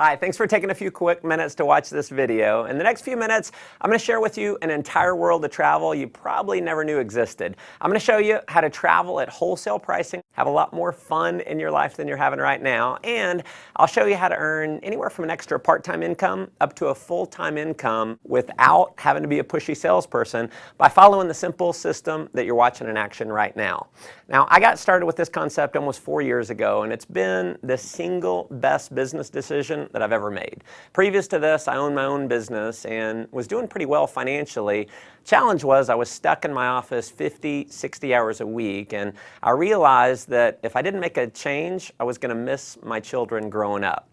Hi, thanks for taking a few quick minutes to watch this video. In the next few minutes, I'm going to share with you an entire world of travel you probably never knew existed. I'm going to show you how to travel at wholesale pricing, have a lot more fun in your life than you're having right now, and I'll show you how to earn anywhere from an extra part-time income up to a full-time income without having to be a pushy salesperson by following the simple system that you're watching in action right now. Now, I got started with this concept almost 4 years ago, and it's been the single best business decision that I've ever made. Previous to this, I owned my own business and was doing pretty well financially. Challenge was I was stuck in my office 50, 60 hours a week, and I realized that if I didn't make a change, I was going to miss my children growing up.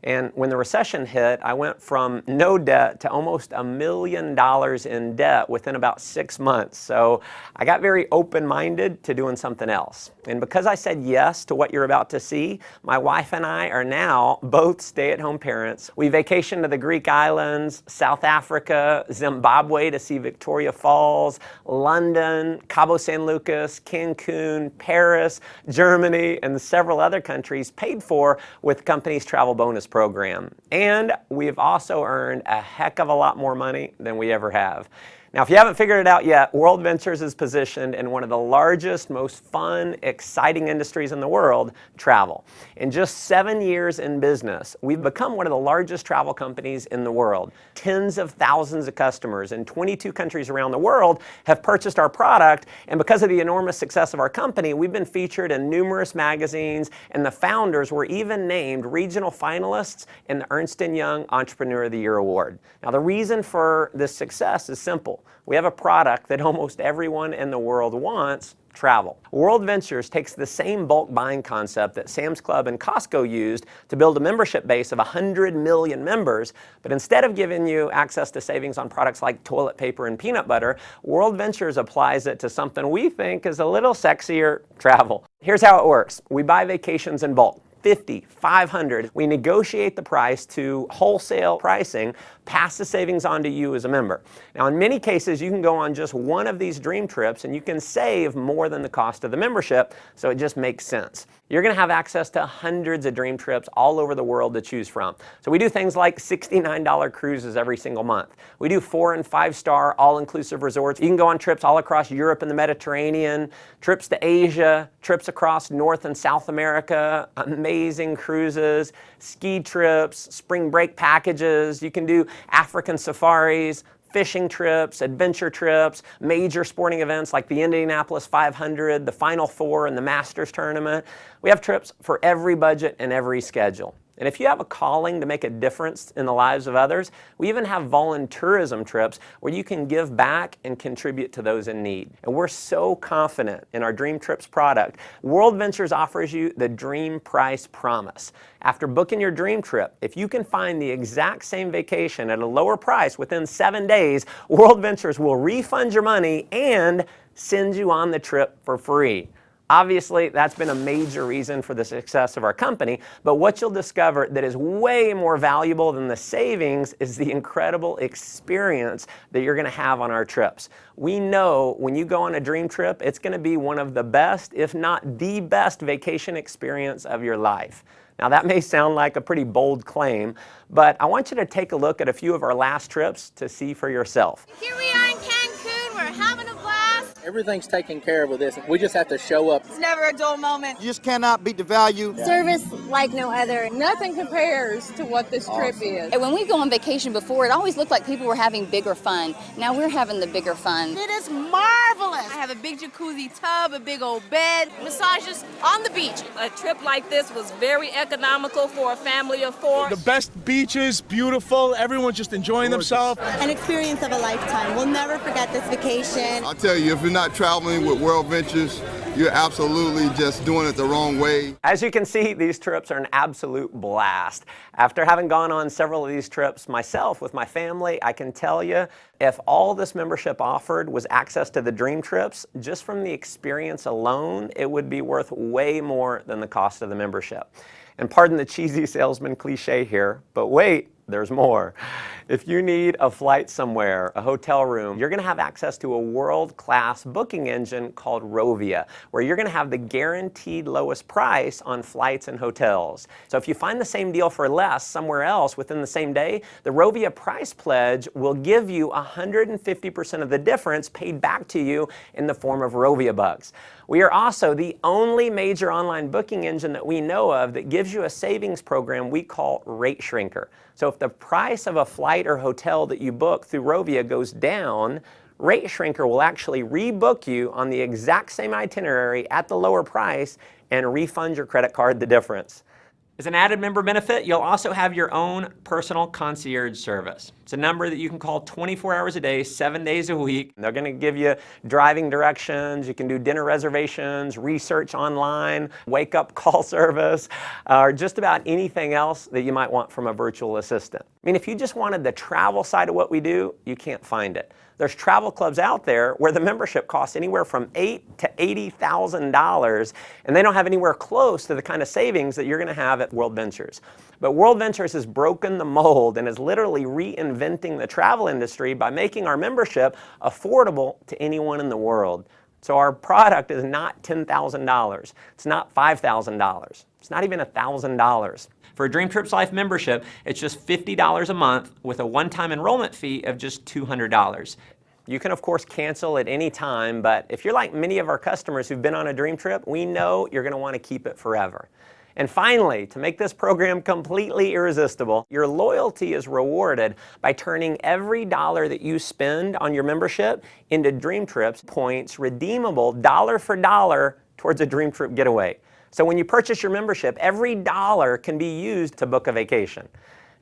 And when the recession hit, I went from no debt to almost $1 million in debt within about 6 months. So I got very open-minded to doing something else. And because I said yes to what you're about to see, my wife and I are now both stay-at-home parents. We vacationed to the Greek islands, South Africa, Zimbabwe to see Victoria Falls, London, Cabo San Lucas, Cancun, Paris, Germany, and several other countries paid for with the company's travel bonus program. And we've also earned a heck of a lot more money than we ever have. Now, if you haven't figured it out yet, World Ventures is positioned in one of the largest, most fun, exciting industries in the world, travel. In just 7 years in business, we've become one of the largest travel companies in the world. Tens of thousands of customers in 22 countries around the world have purchased our product, and because of the enormous success of our company, we've been featured in numerous magazines, and the founders were even named regional finalists in the Ernst & Young Entrepreneur of the Year Award. Now, the reason for this success is simple. We have a product that almost everyone in the world wants: travel. World Ventures takes the same bulk buying concept that Sam's Club and Costco used to build a membership base of 100 million members, but instead of giving you access to savings on products like toilet paper and peanut butter, World Ventures applies it to something we think is a little sexier: travel. Here's how it works. We buy vacations in bulk. 50, 500. We negotiate the price to wholesale pricing, pass the savings on to you as a member. Now, in many cases, you can go on just one of these dream trips and you can save more than the cost of the membership, so it just makes sense. You're going to have access to hundreds of dream trips all over the world to choose from. So we do things like $69 cruises every single month. We do 4- and 5-star all-inclusive resorts. You can go on trips all across Europe and the Mediterranean, trips to Asia, trips across North and South America, amazing cruises, ski trips, spring break packages. You can do African safaris, fishing trips, adventure trips, major sporting events like the Indianapolis 500, the Final Four, and the Masters tournament. We have trips for every budget and every schedule. And if you have a calling to make a difference in the lives of others, we even have volunteerism trips where you can give back and contribute to those in need. And we're so confident in our Dream Trips product. World Ventures offers you the Dream Price Promise. After booking your dream trip, if you can find the exact same vacation at a lower price within 7 days, World Ventures will refund your money and send you on the trip for free. Obviously, that's been a major reason for the success of our company, but what you'll discover that is way more valuable than the savings is the incredible experience that you're going to have on our trips. We know when you go on a dream trip, it's going to be one of the best, if not the best, vacation experience of your life. Now, that may sound like a pretty bold claim, but I want you to take a look at a few of our last trips to see for yourself. Here we are in Cancun. We're having a blast. Everything's taken care of with this. We just have to show up. It's never a dull moment. You just cannot beat the value. Service like no other. Nothing compares to what this trip is. And when we go on vacation before, it always looked like people were having bigger fun. Now we're having the bigger fun. It is marvelous. I have a big jacuzzi tub, a big old bed, massages on the beach. A trip like this was very economical for a family of 4. The best beaches, beautiful, everyone's just enjoying themselves. An experience of a lifetime. We'll never forget this vacation. I'll tell you, if you're not traveling with World Ventures, you're absolutely just doing it the wrong way. As you can see, these trips are an absolute blast. After having gone on several of these trips myself with my family, I can tell you, if all this membership offered was access to the dream trips, just from the experience alone, it would be worth way more than the cost of the membership. And pardon the cheesy salesman cliche here, but wait, there's more. If you need a flight somewhere, a hotel room, you're going to have access to a world-class booking engine called Rovia, where you're going to have the guaranteed lowest price on flights and hotels. So if you find the same deal for less somewhere else within the same day, the Rovia Price Pledge will give you 150% of the difference paid back to you in the form of Rovia bucks. We are also the only major online booking engine that we know of that gives you a savings program we call Rate Shrinker. So if the price of a flight or hotel that you book through Rovia goes down, Rate Shrinker will actually rebook you on the exact same itinerary at the lower price and refund your credit card the difference. As an added member benefit, you'll also have your own personal concierge service. It's a number that you can call 24 hours a day, 7 days a week. They're going to give you driving directions, you can do dinner reservations, research online, wake-up call service, or just about anything else that you might want from a virtual assistant. I mean, if you just wanted the travel side of what we do, you can't find it. There's travel clubs out there where the membership costs anywhere from $8,000 to $80,000, and they don't have anywhere close to the kind of savings that you're going to have at World Ventures. But World Ventures has broken the mold and is literally reinventing the travel industry by making our membership affordable to anyone in the world. So our product is not $10,000. It's not $5,000. It's not even $1,000. For a Dream Trips Life membership, it's just $50 a month with a one-time enrollment fee of just $200. You can, of course, cancel at any time, but if you're like many of our customers who've been on a dream trip, we know you're going to want to keep it forever. And finally, to make this program completely irresistible, your loyalty is rewarded by turning every dollar that you spend on your membership into Dream Trips points redeemable dollar for dollar towards a Dream Trip getaway. So when you purchase your membership, every dollar can be used to book a vacation.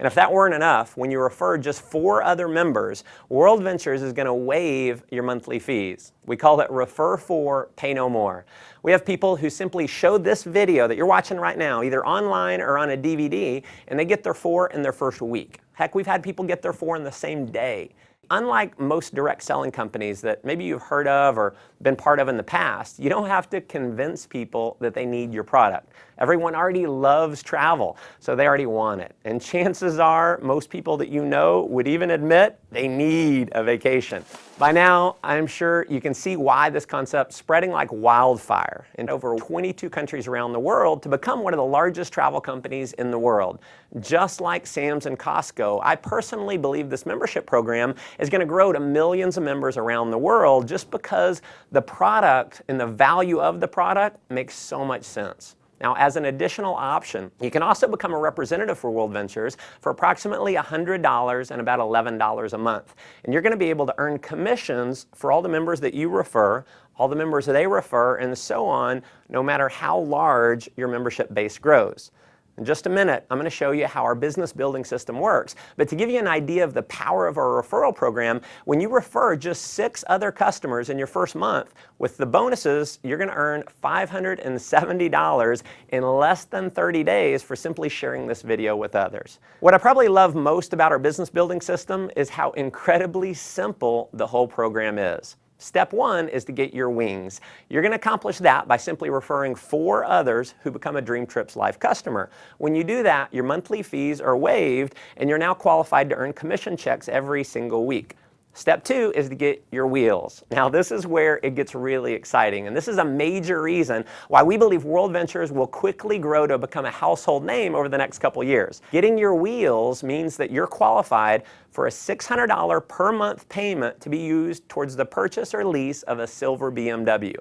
And if that weren't enough, when you refer just 4 other members, World Ventures is going to waive your monthly fees. We call it Refer 4, Pay No More. We have people who simply show this video that you're watching right now, either online or on a DVD, and they get their 4 in their first week. Heck, we've had people get their 4 in the same day. Unlike most direct selling companies that maybe you've heard of or been part of in the past, you don't have to convince people that they need your product. Everyone already loves travel, so they already want it. And chances are most people that you know would even admit they need a vacation. By now, I'm sure you can see why this concept's spreading like wildfire in over 22 countries around the world to become one of the largest travel companies in the world. Just like Sam's and Costco, I personally believe this membership program is going to grow to millions of members around the world just because the product and the value of the product makes so much sense. Now, as an additional option, you can also become a representative for World Ventures for approximately $100 and about $11 a month. And you're going to be able to earn commissions for all the members that you refer, all the members that they refer, and so on, no matter how large your membership base grows. In just a minute, I'm going to show you how our business building system works. But to give you an idea of the power of our referral program, when you refer just 6 other customers in your first month, with the bonuses, you're going to earn $570 in less than 30 days for simply sharing this video with others. What I probably love most about our business building system is how incredibly simple the whole program is. Step 1 is to get your wings. You're going to accomplish that by simply referring 4 others who become a Dream Trips Life customer. When you do that, your monthly fees are waived and you're now qualified to earn commission checks every single week. Step 2 is to get your wheels. Now this is where it gets really exciting, and this is a major reason why we believe World Ventures will quickly grow to become a household name over the next couple years. Getting your wheels means that you're qualified for a $600 per month payment to be used towards the purchase or lease of a silver BMW.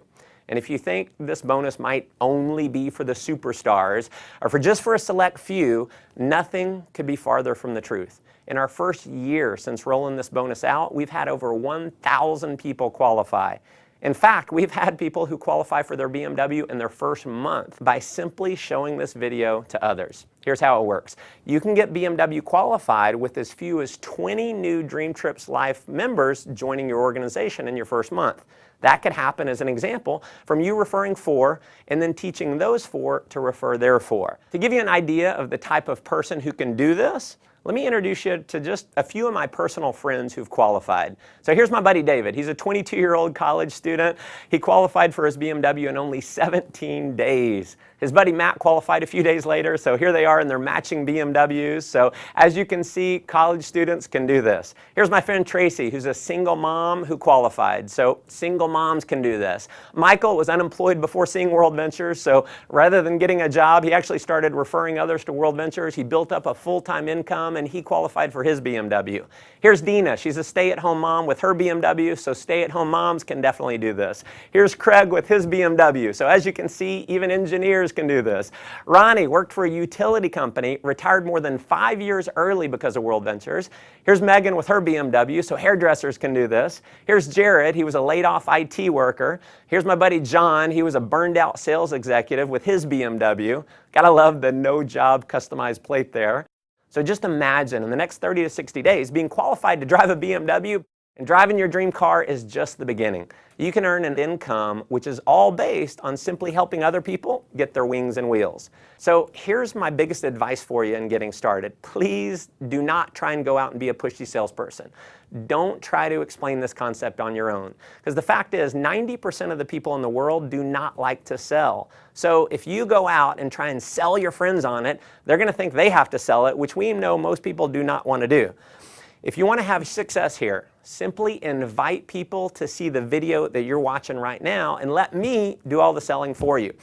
And if you think this bonus might only be for the superstars or for just for a select few, nothing could be farther from the truth. In our first year since rolling this bonus out, we've had over 1,000 people qualify. In fact, we've had people who qualify for their BMW in their first month by simply showing this video to others. Here's how it works. You can get BMW qualified with as few as 20 new Dream Trips Life members joining your organization in your first month. That could happen, as an example, from you referring 4 and then teaching those 4 to refer their 4. To give you an idea of the type of person who can do this, let me introduce you to just a few of my personal friends who've qualified. So here's my buddy David. He's a 22-year-old college student. He qualified for his BMW in only 17 days. His buddy Matt qualified a few days later, so here they are in their matching BMWs. So as you can see, college students can do this. Here's my friend Tracy, who's a single mom who qualified. So single moms can do this. Michael was unemployed before seeing World Ventures, so rather than getting a job, he actually started referring others to World Ventures. He built up a full-time income and he qualified for his BMW. Here's Dina. She's a stay-at-home mom with her BMW, so stay-at-home moms can definitely do this. Here's Craig with his BMW. So as you can see, even engineers can do this. Ronnie worked for a utility company, retired more than 5 years early because of World Ventures. Here's Megan with her BMW, so hairdressers can do this. Here's Jared. He was a laid-off IT worker. Here's my buddy John. He was a burned-out sales executive with his BMW. Gotta love the no job customized plate there. So just imagine in the next 30 to 60 days being qualified to drive a BMW, and driving your dream car is just the beginning. You can earn an income which is all based on simply helping other people get their wings and wheels. So here's my biggest advice for you in getting started. Please do not try and go out and be a pushy salesperson. Don't try to explain this concept on your own. Because the fact is 90% of the people in the world do not like to sell. So if you go out and try and sell your friends on it, they're going to think they have to sell it, which we know most people do not want to do. If you want to have success here, simply invite people to see the video that you're watching right now and let me do all the selling for you.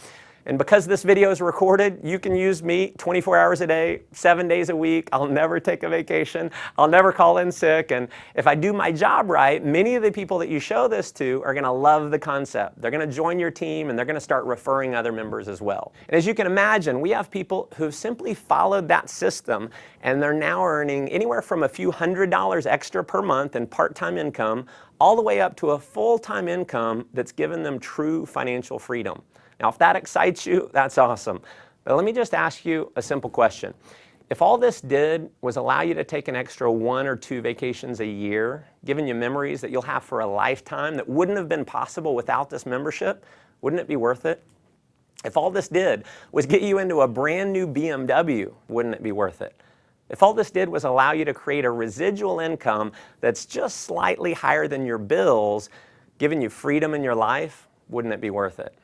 And because this video is recorded, you can use me 24 hours a day, 7 days a week. I'll never take a vacation. I'll never call in sick. And if I do my job right, many of the people that you show this to are going to love the concept. They're going to join your team and they're going to start referring other members as well. And as you can imagine, we have people who've simply followed that system and they're now earning anywhere from a few $100s extra per month in part-time income all the way up to a full-time income that's given them true financial freedom. Now, if that excites you, that's awesome. But let me just ask you a simple question. If all this did was allow you to take an extra 1 or 2 vacations a year, giving you memories that you'll have for a lifetime that wouldn't have been possible without this membership, wouldn't it be worth it? If all this did was get you into a brand new BMW, wouldn't it be worth it? If all this did was allow you to create a residual income that's just slightly higher than your bills, giving you freedom in your life, wouldn't it be worth it?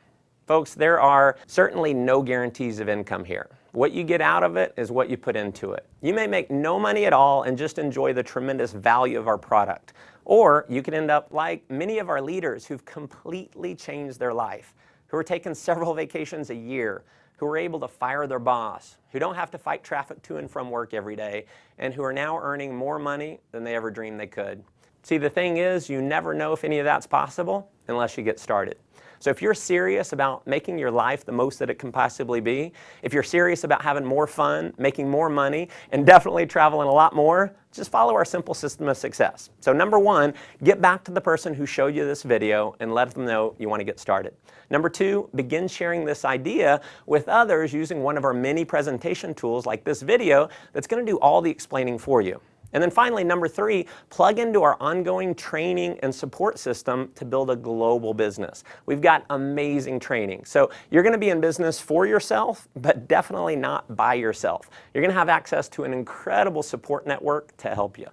Folks, there are certainly no guarantees of income here. What you get out of it is what you put into it. You may make no money at all and just enjoy the tremendous value of our product. Or you could end up like many of our leaders who've completely changed their life, who are taking several vacations a year, who are able to fire their boss, who don't have to fight traffic to and from work every day, and who are now earning more money than they ever dreamed they could. See, the thing is, you never know if any of that's possible unless you get started. So if you're serious about making your life the most that it can possibly be, if you're serious about having more fun, making more money, and definitely traveling a lot more, just follow our simple system of success. So number 1, get back to the person who showed you this video and let them know you want to get started. Number 2, begin sharing this idea with others using one of our many presentation tools like this video that's going to do all the explaining for you. And then finally, number 3, plug into our ongoing training and support system to build a global business. We've got amazing training. So you're going to be in business for yourself, but definitely not by yourself. You're going to have access to an incredible support network to help you.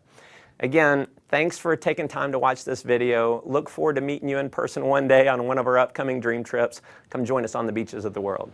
Again, thanks for taking time to watch this video. Look forward to meeting you in person one day on one of our upcoming dream trips. Come join us on the beaches of the world.